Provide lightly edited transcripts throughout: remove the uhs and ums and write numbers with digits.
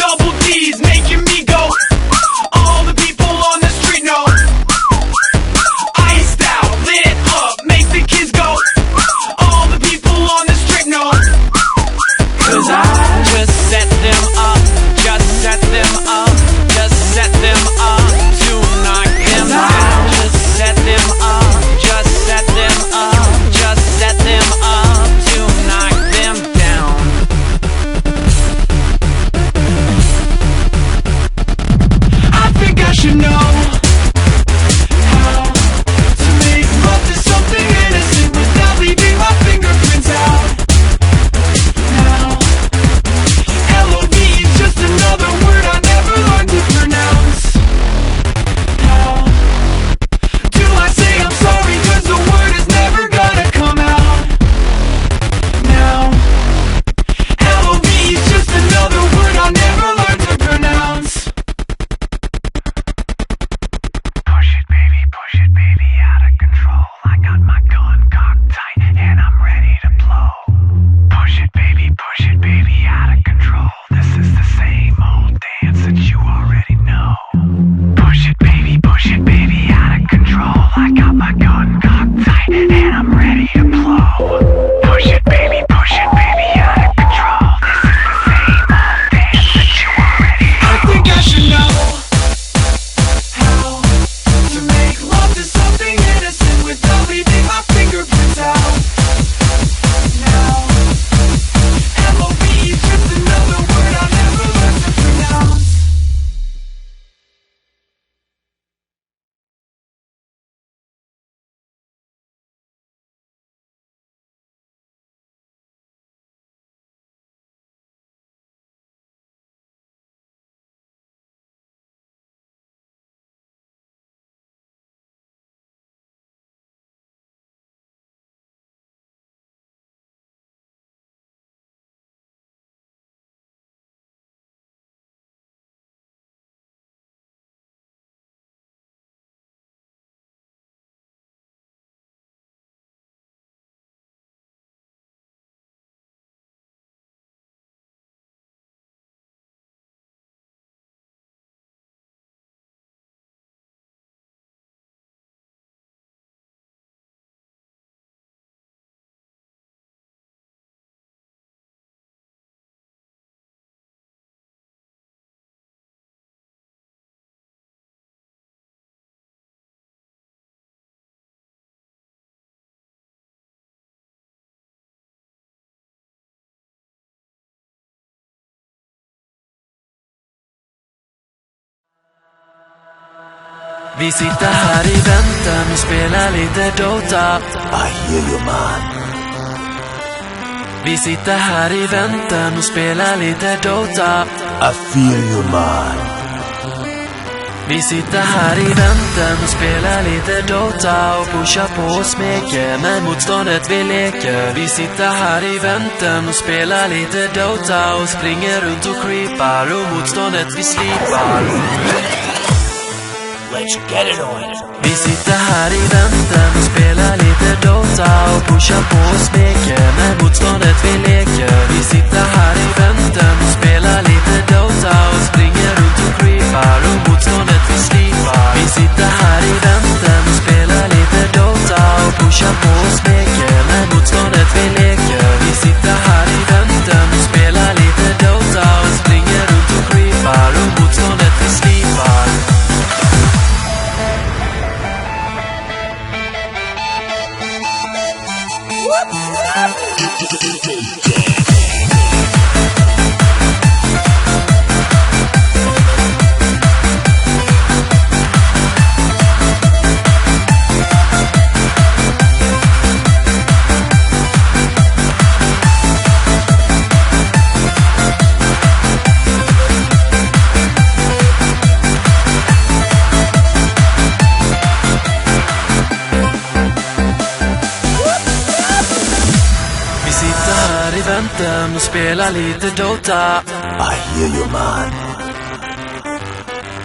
double D's making me go. All the people on the street know. Iced out, lit up, make the kids go. All the people on the street know. 'Cause I just set them up, just set them up, just set them up to knock them down. Just set them up, just set them up, just set them up to knock them down. I think I should know how to make love to something innocent without leaving my fingerprints out. Now, LOV is just another word I never learned to pronounce. How do I say I'm sorry 'cause the word is never gonna come out? Now, LOV is just another word I never learned to pronounce. Push it baby, out of control. I got my gun cocked tight and I'm ready to blow. Push it baby, out of control. This is the same old dance that you already know. Push it baby, out of control. I got my gun cocked tight and I'm ready to blow. Push it baby, out of control. This is the same old dance that you already know. I think I should know how to make love to something innocent without leaving my fingerprints out. Now, LOV is just another word I never learned to pronounce. Vi sitter här i väntan och spelar lite Dota. I hear you, man. Vi sitter här i väntan och spelar lite Dota. I feel you, man. Vi sitter här i väntan och spelar lite Dota och pushar på och smeker med motståndet vi leker. Vi sitter här i väntan och spelar lite Dota och springer runt och creepar och motståndet vi slipar. Let's get it on. Vi sitter här i väntan och spelar lite Dota och pushar på och smeker med motståndet vi leker. Vi sitter här i väntan och spelar lite Dota och springer runt och creepar och motståndet vi slipar. Vi sitter här i väntan och spelar lite Dota och pushar på och smeker med motståndet vi leker. Vi sitter här i väntan och spelar lite Dota och springer runt och creepar och motståndet vi slipar. Och spela lite Dota. I hear you, man.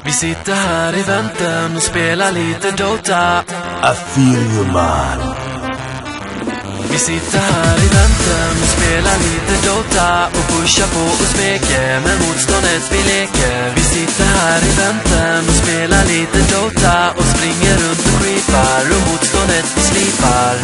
Vi sitter här i väntan och spelar lite Dota. I feel you, man. Vi sitter här i väntan och spelar lite Dota och pushar på och smeker, men motståndet vi leker. Vi sitter här i väntan och spelar lite Dota och springer runt och creepar och motståndet vi slipar.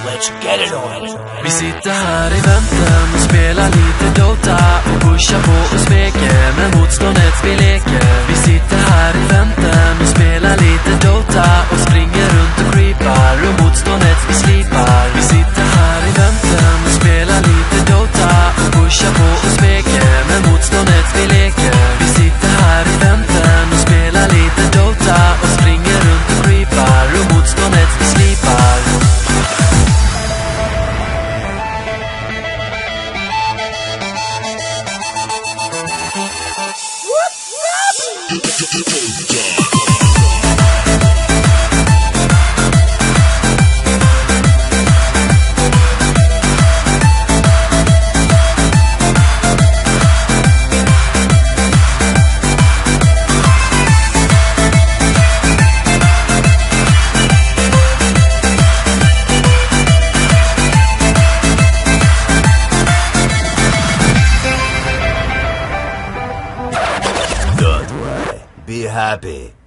Let's get it on. Vi sitter här i väntan och spelar lite Dota och pushar på och smeker, men motståndet vi leker. Vi sitter här i väntan och spelar lite Dota och springer runt och creepar och motståndet vi slipar. Vi sitter här i väntan och spelar lite Dota och pushar på och smeker, men motståndet vi leker. Vi sitter här i väntan och spelar lite Dota och springer runt och creepar och motståndet vi slipar. Good way. Be happy.